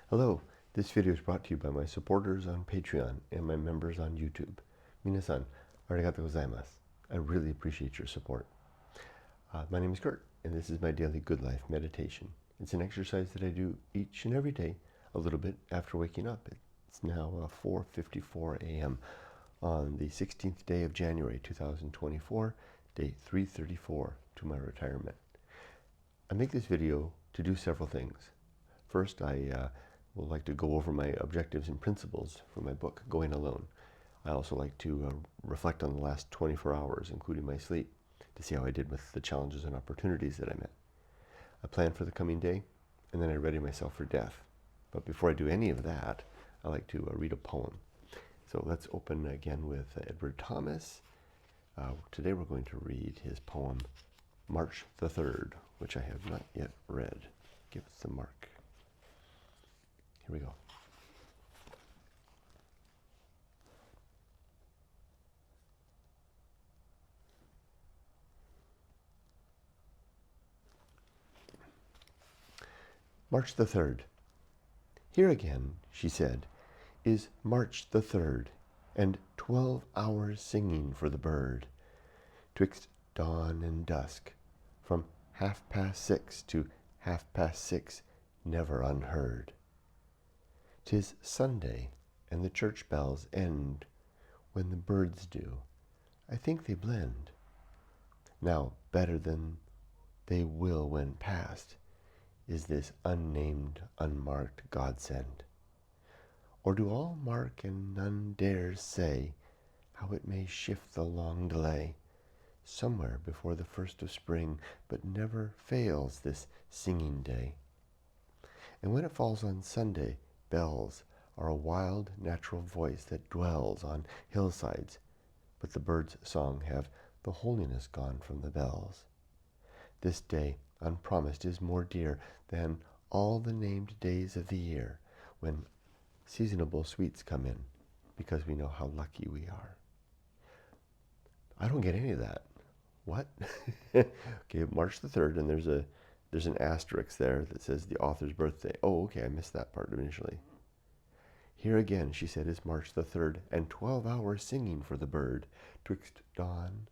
Hello, this video is brought to you by my supporters on Patreon and my members on YouTube. Minasan, arigatou gozaimasu. I really appreciate your support. My name is Kurt, and this is my daily good life meditation. It's an exercise that I do each and every day, a little bit after waking up. It's now 4:54 a.m. on the 16th day of January 2024, day 334 to my retirement. I make this video to do several things. First, I would like to go over my objectives and principles for my book, Going Alone. I also like to reflect on the last 24 hours, including my sleep, to see how I did with the challenges and opportunities that I met. I plan for the coming day, and then I ready myself for death. But before I do any of that, I like to read a poem. So let's open again with Edward Thomas. Today we're going to read his poem, March the 3rd, which I have not yet read. Give it some mark. Here we go. March the 3rd. Here again, she said, is March the 3rd, and 12 hours singing for the bird, twixt dawn and dusk, from 6:30 to 6:30, never unheard. 'Tis Sunday, and the church bells end when the birds do. I think they blend now better than they will when past, is this unnamed, unmarked godsend. Or do all mark and none dares say how it may shift the long delay, somewhere before the first of spring, but never fails this singing day. And when it falls on Sunday, bells are a wild, natural voice that dwells on hillsides, but the bird's song have the holiness gone from the bells. This day, unpromised, is more dear than all the named days of the year, when seasonable sweets come in, because we know how lucky we are. I don't get any of that. What? Okay, March the 3rd, and there's an asterisk there that says the author's birthday. Oh, okay, I missed that part initially. Here again, she said, is March the 3rd, and 12 hours singing for the bird, twixt dawn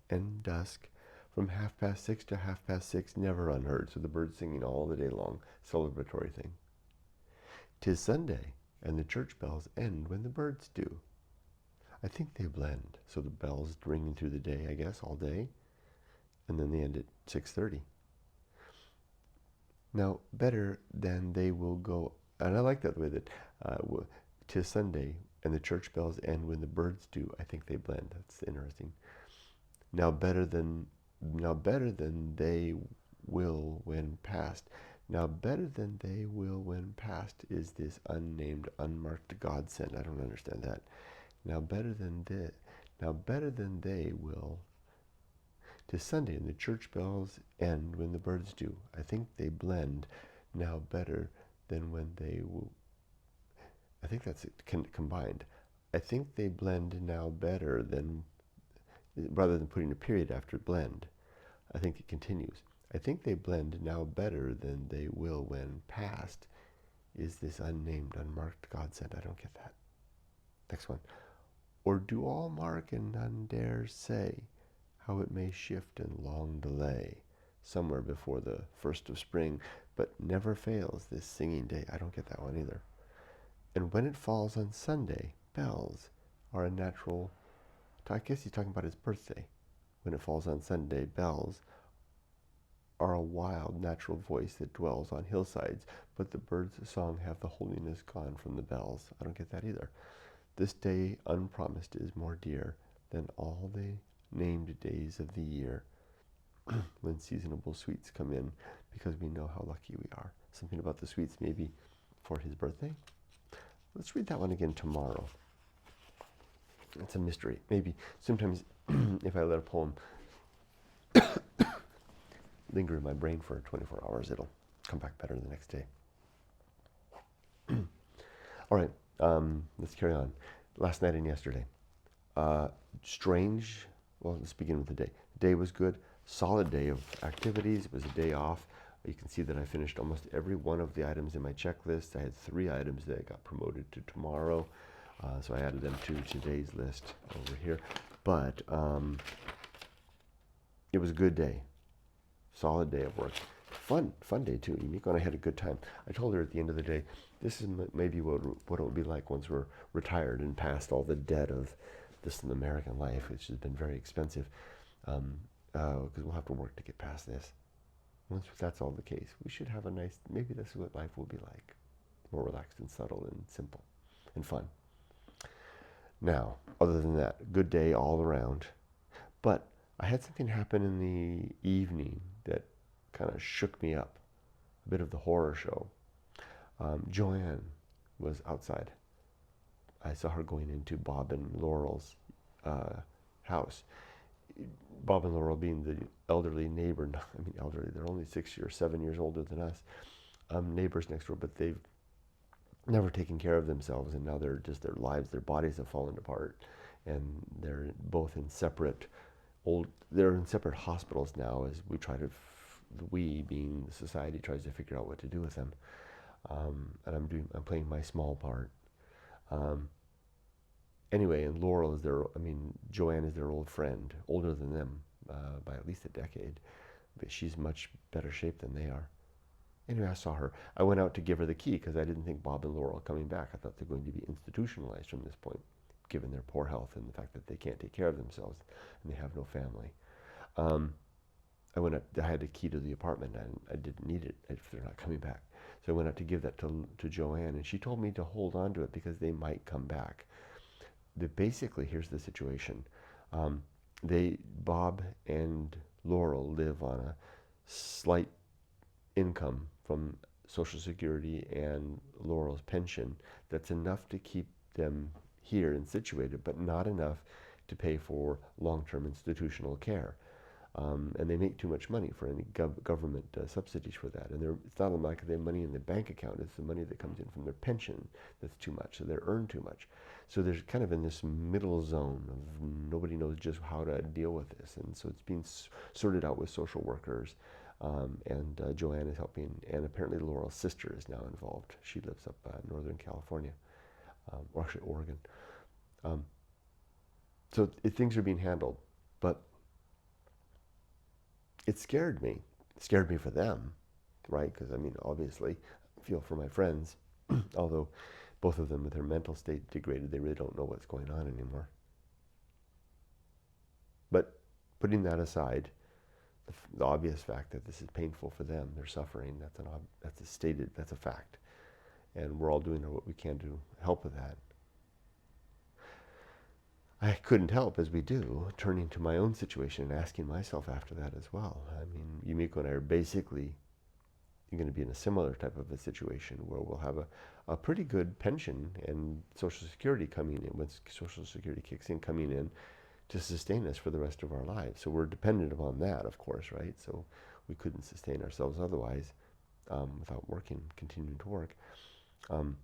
and dusk, from 6:30 to 6:30, never unheard. So the bird's singing all the day long, celebratory thing. 'Tis Sunday, and the church bells end when the birds do. I think they blend, so the bells ringing through the day, I guess, all day, and then they end at 6:30. Now, better than they will go, and I like that way that 'tis Sunday, and the church bells end when the birds do. I think they blend. That's interesting. Now better than they will when past. Now better than they will when past is this unnamed, unmarked godsend. I don't understand that. Now better than they will. 'Tis Sunday, and the church bells end when the birds do. I think they blend now better than when they will. I think that's it, combined. I think they blend now better than, rather than putting a period after blend. I think it continues. I think they blend now better than they will when past is this unnamed, unmarked godsend. I don't get that. Next one. Or do all mark and none dare say how it may shift in long delay, somewhere before the first of spring, but never fails this singing day. I don't get that one either. And when it falls on Sunday, bells are a natural, I guess he's talking about his birthday. When it falls on Sunday, bells are a wild, natural voice that dwells on hillsides, but the birds' song have the holiness gone from the bells. I don't get that either. This day unpromised is more dear than all the named days of the year, when seasonable sweets come in, because we know how lucky we are. Something about the sweets maybe for his birthday. Let's read that one again tomorrow. It's a mystery. Maybe sometimes if I let a poem linger in my brain for 24 hours, it'll come back better the next day. All right, let's carry on. Last night and yesterday. Strange. Well, let's begin with the day. The day was good. Solid day of activities. It was a day off. You can see that I finished almost every one of the items in my checklist. I had 3 items that got promoted to tomorrow, so I added them to today's list over here. But it was a good day, solid day of work. Fun day too. Yumiko and I had a good time. I told her at the end of the day, this is maybe what it will be like once we're retired and past all the debt of this American life, which has been very expensive, because we'll have to work to get past this. Once that's all the case, we should have a nice, maybe this is what life will be like. More relaxed and subtle and simple and fun. Now, other than that, good day all around. But I had something happen in the evening that kind of shook me up. A bit of the horror show. Joanne was outside. I saw her going into Bob and Laurel's house. Bob and Laurel being the elderly neighbor, I mean elderly, they're only 6 or 7 years older than us, neighbors next door, but they've never taken care of themselves, and now they're just, their lives, their bodies have fallen apart, and they're both in separate they're in separate hospitals now as we try to, we being the society tries to figure out what to do with them. And I'm playing my small part. Anyway, and Laurel is Joanne is their old friend, older than them by at least a decade, but she's much better shape than they are. Anyway, I saw her. I went out to give her the key because I didn't think Bob and Laurel coming back. I thought they're going to be institutionalized from this point, given their poor health and the fact that they can't take care of themselves and they have no family. I had a key to the apartment and I didn't need it if they're not coming back. So I went out to give that to Joanne, and she told me to hold on to it because they might come back. Basically, here's the situation. Bob and Laurel live on a slight income from Social Security and Laurel's pension that's enough to keep them here and situated, but not enough to pay for long-term institutional care. And they make too much money for any government subsidies for that. And it's not like they have money in the bank account, it's the money that comes in from their pension that's too much, so they earn too much. So they're kind of in this middle zone of nobody knows just how to deal with this. And so it's being sorted out with social workers. And Joanne is helping, and apparently Laurel's sister is now involved. She lives up in Northern California, or actually Oregon. So things are being handled, but it scared me. It scared me for them, right? Because obviously, I feel for my friends, although both of them with their mental state degraded, they really don't know what's going on anymore. But putting that aside, the obvious fact that this is painful for them, they're suffering, that's a fact. And we're all doing what we can to help with that. I couldn't help, as we do, turning to my own situation and asking myself after that as well. Yumiko and I are basically going to be in a similar type of a situation where we'll have a pretty good pension and Social Security coming in, once Social Security kicks in, coming in to sustain us for the rest of our lives. So we're dependent upon that, of course, right? So we couldn't sustain ourselves otherwise without continuing to work. So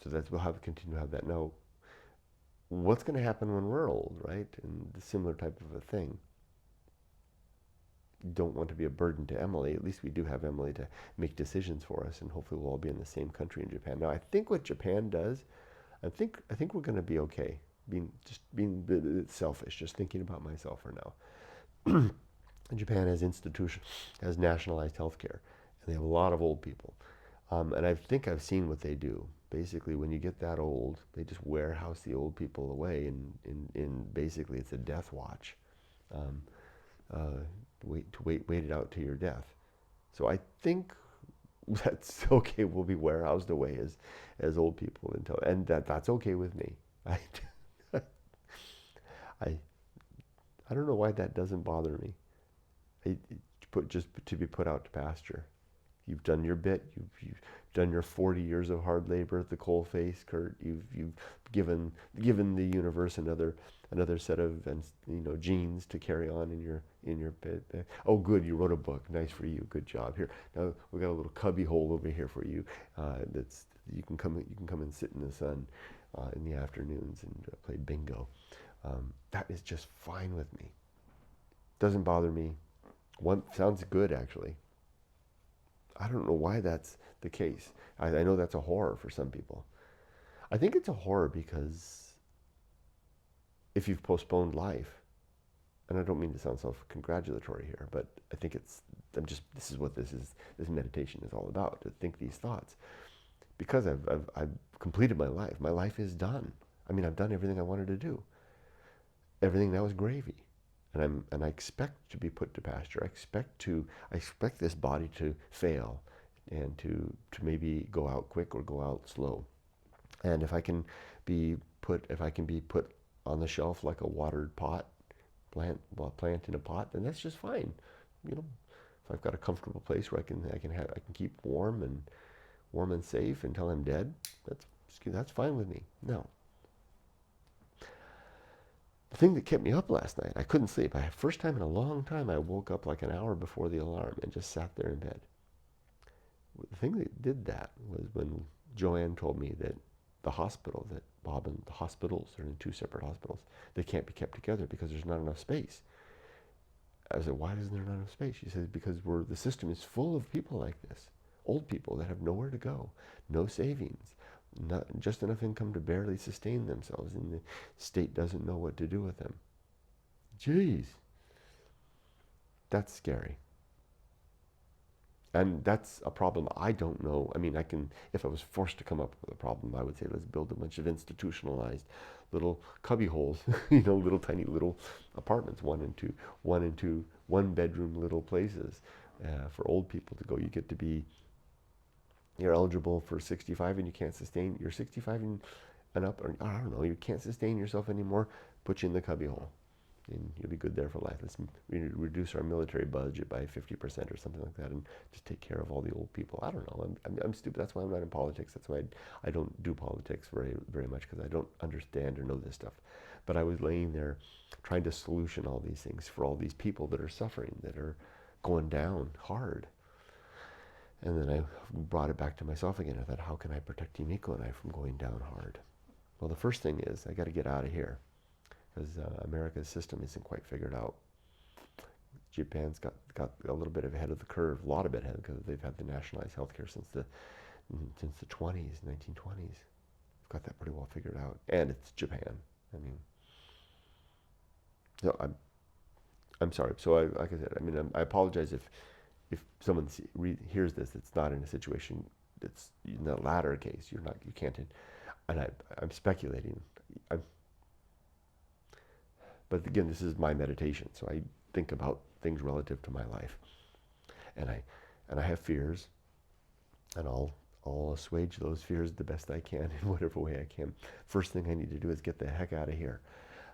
we'll continue to have that. Now, what's going to happen when we're old, right? And the similar type of a thing. Don't want to be a burden to Emily. At least we do have Emily to make decisions for us, and hopefully we'll all be in the same country in Japan. Now, I think what Japan does, I think we're going to be okay. Being a bit selfish, just thinking about myself for now. Japan has nationalized healthcare, and they have a lot of old people. And I think I've seen what they do. Basically, when you get that old, they just warehouse the old people away, and basically it's a death watch. Wait it out to your death. So I think that's okay. We'll be warehoused away as old people and that's okay with me. I don't know why that doesn't bother me. Just to be put out to pasture. You've done your bit. You've done your 40 years of hard labor at the coalface, Kurt. You've given the universe another set of genes to carry on in your bit. Oh, good, you wrote a book. Nice for you. Good job. Here, now we got a little cubby hole over here for you. You can come and sit in the sun in the afternoons and play bingo. That is just fine with me. Doesn't bother me. Sounds good, actually. I don't know why that's the case. I know that's a horror for some people. I think it's a horror because if you've postponed life, and I don't mean to sound self-congratulatory here, but I think this is what this meditation is all about, to think these thoughts. Because I've completed my life. My life is done. I mean, I've done everything I wanted to do. Everything now is gravy. And I expect to be put to pasture. I expect this body to fail and to maybe go out quick or go out slow. And if I can be put on the shelf like a watered plant in a pot, then that's just fine. You know, if I've got a comfortable place where I can keep warm and safe until I'm dead, that's fine with me. No. The thing that kept me up last night, I couldn't sleep. First time in a long time, I woke up like an hour before the alarm and just sat there in bed. The thing that did that was when Joanne told me that the hospitals are in two separate hospitals. They can't be kept together because there's not enough space. I said, why isn't there not enough space? She says, because the system is full of people like this. Old people that have nowhere to go, no savings, not just enough income to barely sustain themselves, and the state doesn't know what to do with them. Jeez, that's scary. And that's a problem I don't know. I mean, if I was forced to come up with a problem, I would say let's build a bunch of institutionalized little cubby holes, little tiny little apartments, one bedroom little places for old people to go. You're eligible for 65 and you're 65 and up, or I don't know, you can't sustain yourself anymore, put you in the cubby hole. And you'll be good there for life. Let's reduce our military budget by 50% or something like that, and just take care of all the old people. I don't know. I'm stupid. That's why I'm not in politics. That's why I don't do politics very very much, because I don't understand or know this stuff. But I was laying there trying to solution all these things for all these people that are suffering, that are going down hard. And then I brought it back to myself again. I thought, how can I protect Yumiko and I from going down hard? Well, the first thing is I got to get out of here, because America's system isn't quite figured out. Japan's got a little bit ahead of the curve, a lot of it ahead, because they've had the nationalized healthcare since the 1920s. They've got that pretty well figured out, and it's Japan. I mean, no, I'm sorry. So like I said, I mean, I apologize if someone hears this. It's not in a situation that's in the latter case. You can't. And I'm speculating. But again, this is my meditation, so I think about things relative to my life, and I have fears, and I'll assuage those fears the best I can in whatever way I can. First thing I need to do is get the heck out of here.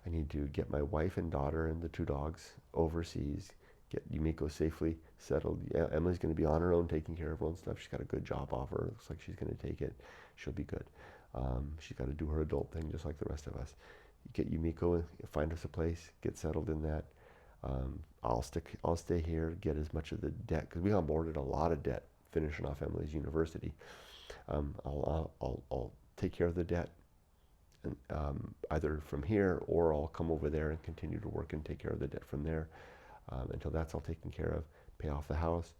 I need to get my wife and daughter and the two dogs overseas, get Yumiko safely settled. Yeah, Emily's going to be on her own, taking care of her own stuff. She's got a good job offer. Looks like she's going to take it. She'll be good. She's got to do her adult thing just like the rest of us. Get Yumiko, find us a place, get settled in that. I'll stay here, get as much of the debt, because we onboarded a lot of debt finishing off Emily's university. I'll take care of the debt, and either from here, or I'll come over there and continue to work and take care of the debt from there. Until that's all taken care of, pay off the house.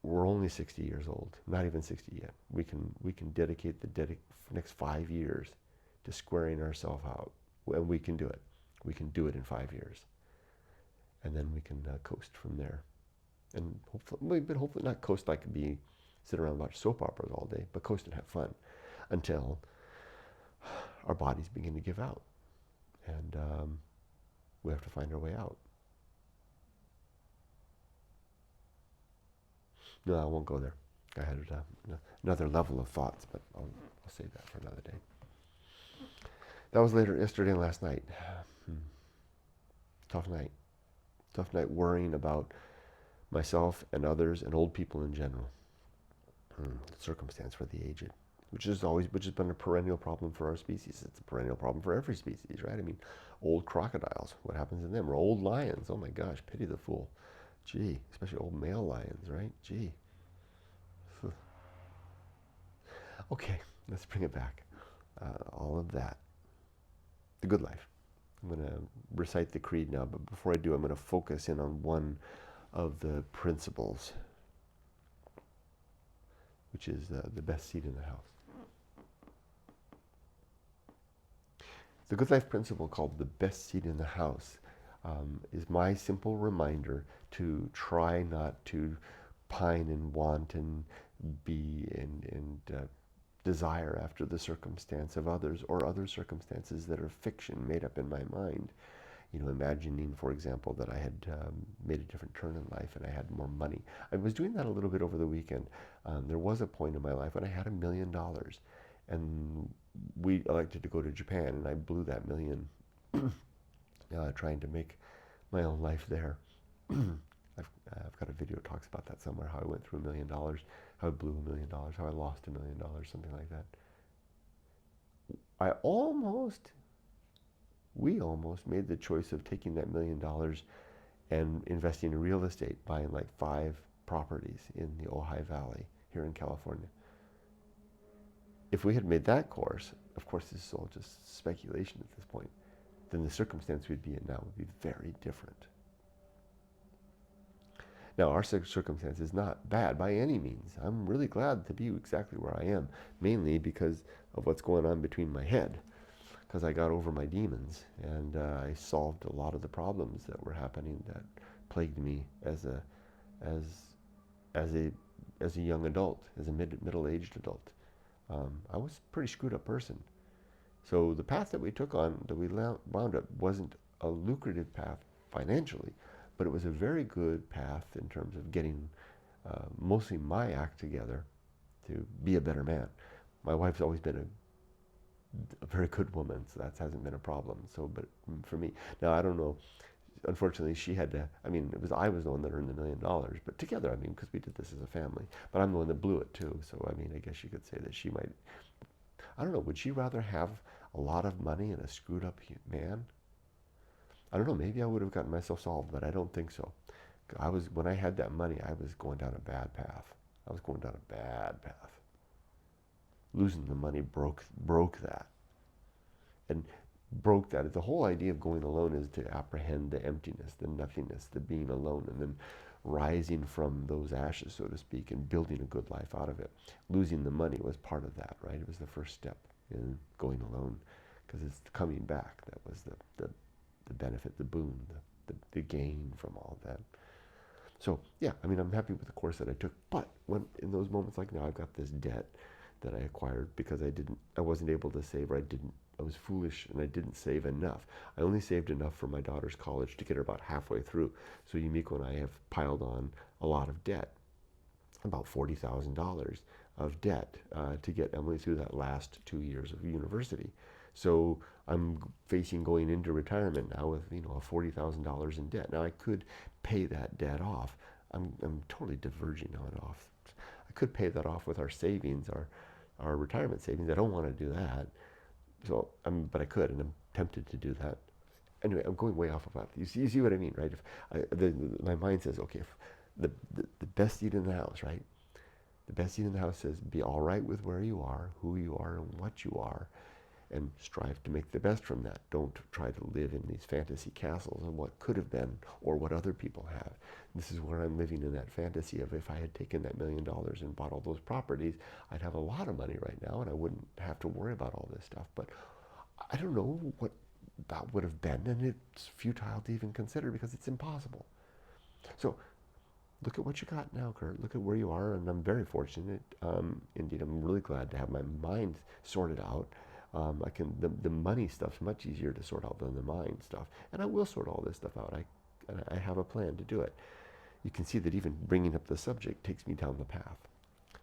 We're only 60 years old, not even 60 yet. We can dedicate the next 5 years to squaring ourselves out, and we can do it. We can do it in 5 years, and then we can coast from there. And hopefully not coast like sit around and watch soap operas all day, but coast and have fun until our bodies begin to give out, and we have to find our way out. No, I won't go there. I had another level of thoughts, but I'll save that for another day. That was later yesterday and last night. Tough night. Tough night worrying about myself and others and old people in general. Circumstance for the aged, which has been a perennial problem for our species. It's a perennial problem for every species, right? I mean, old crocodiles, what happens in them? Or old lions, oh my gosh, pity the fool. Gee, especially old male lions, right? Gee. Okay, let's bring it back. All of that. The good life. I'm going to recite the creed now, but before I do, I'm going to focus in on one of the principles. which is the best seat in the house. The Good Life principle, called the best seat in the house, is my simple reminder to try not to pine and want and be and desire after the circumstance of others, or other circumstances that are fiction made up in my mind. You know, imagining, for example, that I had made a different turn in life and I had more money. I was doing that a little bit over the weekend. There was a point in my life when I had $1 million, and we elected to go to Japan, and I blew that million trying to make my own life there. I've got a video that talks about that somewhere, how I went through $1 million, how I blew $1 million, how I lost $1 million, something like that. We almost made the choice of taking that $1 million and investing in real estate, buying like 5 properties in the Ojai Valley here in California. If we had made that course, of course this is all just speculation at this point, then the circumstance we'd be in now would be very different. Now, our circumstance is not bad by any means. I'm really glad to be exactly where I am, mainly because of what's going on between my head, because I got over my demons, and I solved a lot of the problems that were happening that plagued me as a young adult, as a middle-aged adult. I was a pretty screwed up person. So the path that we took on, that we wound up, wasn't a lucrative path financially, but it was a very good path in terms of getting mostly my act together to be a better man. My wife's always been a very good woman, so that hasn't been a problem. So, but for me, now I don't know. Unfortunately, she had to. I mean, I was the one that earned $1 million, but together, I mean, because we did this as a family. But I'm the one that blew it too. So, I mean, I guess you could say that she might. I don't know. Would she rather have a lot of money and a screwed up man? I don't know. Maybe I would have gotten myself solved, but I don't think so. When I had that money, I was going down a bad path. I was going down a bad path. Losing the money broke that. And broke that. The whole idea of going alone is to apprehend the emptiness, the nothingness, the being alone, and then rising from those ashes, so to speak, and building a good life out of it. Losing the money was part of that, right? It was the first step in going alone, because it's coming back. That was the benefit, the boon, the gain from all that. So yeah, I mean, I'm happy with the course that I took, but when in those moments like now, I've got this debt that I acquired because I wasn't able to save, or I was foolish and I didn't save enough. I only saved enough for my daughter's college to get her about halfway through. So Yumiko and I have piled on a lot of debt, about $40,000 of debt to get Emily through that last 2 years of university. So I'm facing going into retirement now with $40,000 in debt. Now I could pay that debt off. I'm totally diverging on it off. I could pay that off with our savings, our retirement savings. I don't want to do that. So, but I could, and I'm tempted to do that. Anyway, I'm going way off of that. You see what I mean, right? My mind says, okay, if the best seat in the house, right? The best seat in the house says, be all right with where you are, who you are, and what you are, and strive to make the best from that. Don't try to live in these fantasy castles of what could have been or what other people have. This is where I'm living in that fantasy of, if I had taken that $1 million and bought all those properties, I'd have a lot of money right now and I wouldn't have to worry about all this stuff. But I don't know what that would have been, and it's futile to even consider because it's impossible. So look at what you got now, Kurt. Look at where you are, and I'm very fortunate. Indeed, I'm really glad to have my mind sorted out. The money stuff's much easier to sort out than the mind stuff, and I will sort all this stuff out. I have a plan to do it. You can see that even bringing up the subject takes me down the path.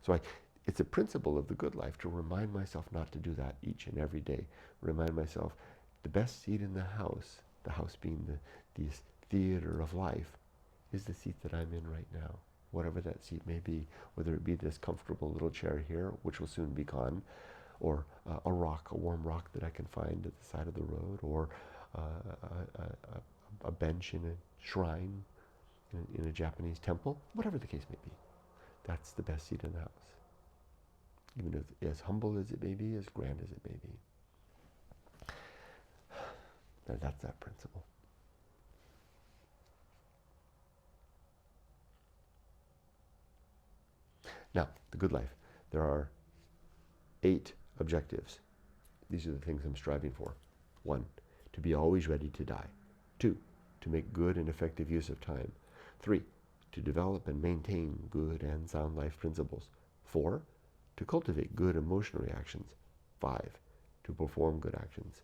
So it's a principle of the good life to remind myself not to do that each and every day. Remind myself the best seat in the house being the theater of life, is the seat that I'm in right now. Whatever that seat may be, whether it be this comfortable little chair here, which will soon be gone, or a warm rock that I can find at the side of the road, or a bench in a shrine, in a Japanese temple, whatever the case may be. That's the best seat in the house. Even if as humble as it may be, as grand as it may be. That's that principle. Now, the good life. There are 8 objectives. These are the things I'm striving for. 1, to be always ready to die. 2, to make good and effective use of time. 3, to develop and maintain good and sound life principles. 4, to cultivate good emotional reactions. 5, to perform good actions.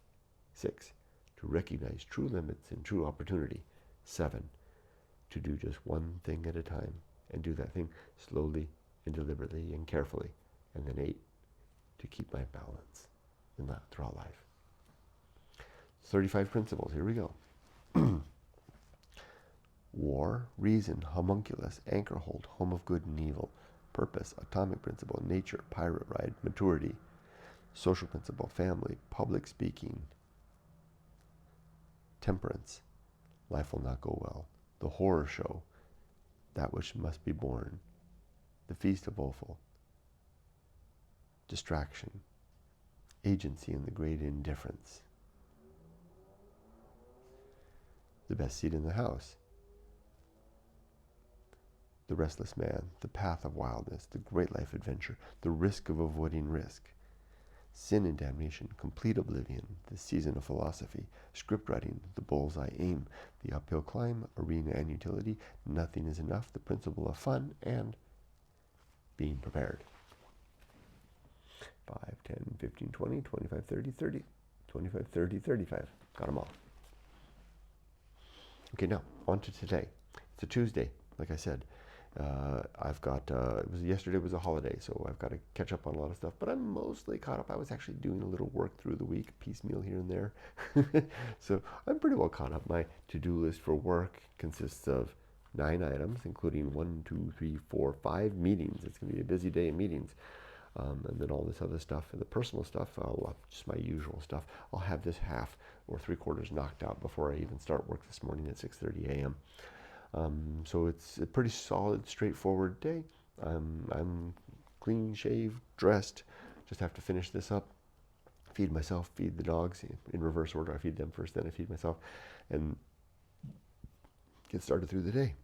6, to recognize true limits and true opportunity. 7, to do just one thing at a time and do that thing slowly and deliberately and carefully. And then 8, to keep my balance in that throughout life. 35 principles, here we go. War, reason, homunculus, anchor hold, home of good and evil, purpose, atomic principle, nature, pirate ride, maturity, social principle, family, public speaking, temperance, life will not go well, the horror show, that which must be born, the feast of Offal, distraction, agency and the great indifference, the best seat in the house, the restless man, the path of wildness, the great life adventure, the risk of avoiding risk, sin and damnation, complete oblivion, the season of philosophy, script writing, the bullseye aim, the uphill climb, arena and utility, nothing is enough, the principle of fun, and being prepared. 5, 10, 15, 20, 25, 30, 30, 25, 30, 35. Got them all. Okay, now, on to today. It's a Tuesday, like I said. Yesterday was a holiday, so I've got to catch up on a lot of stuff, but I'm mostly caught up. I was actually doing a little work through the week, piecemeal here and there. So I'm pretty well caught up. My to-do list for work consists of 9 items, including 5 meetings. It's going to be a busy day of meetings. And then all this other stuff, and the personal stuff, just my usual stuff. I'll have this half or 3/4 knocked out before I even start work this morning at 6:30 a.m. So it's a pretty solid, straightforward day. I'm clean shaved, dressed. Just have to finish this up, feed myself, feed the dogs in reverse order. I feed them first, then I feed myself, and get started through the day.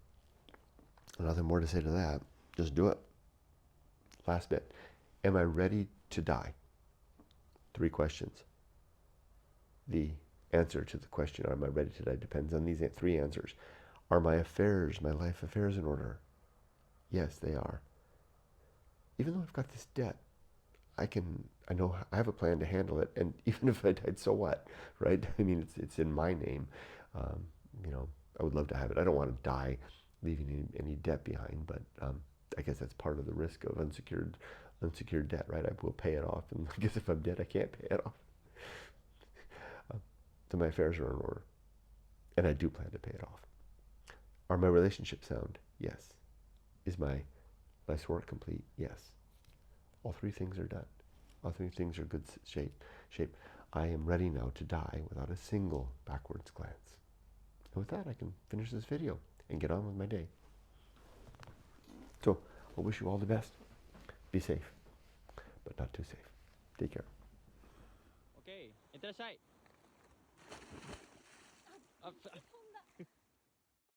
Nothing more to say to that. Just do it. Last bit. Am I ready to die? 3 questions. The answer to the question, am I ready to die, depends on these 3 answers. Are my affairs, my life affairs in order? Yes, they are. Even though I've got this debt, I know I have a plan to handle it, and even if I died, so what, right? I mean, it's in my name. I would love to have it. I don't want to die leaving any debt behind, but I guess that's part of the risk of unsecured debt, right? I will pay it off, and I guess if I'm dead, I can't pay it off. So my affairs are in order, and I do plan to pay it off. Are my relationships sound? Yes. Is my life's work complete? Yes. All 3 things are done. All 3 things are good shape. I am ready now to die without a single backwards glance. And with that, I can finish this video and get on with my day. So, I wish you all the best. Be safe, but not too safe. Take care. Okay, enter the side. Up.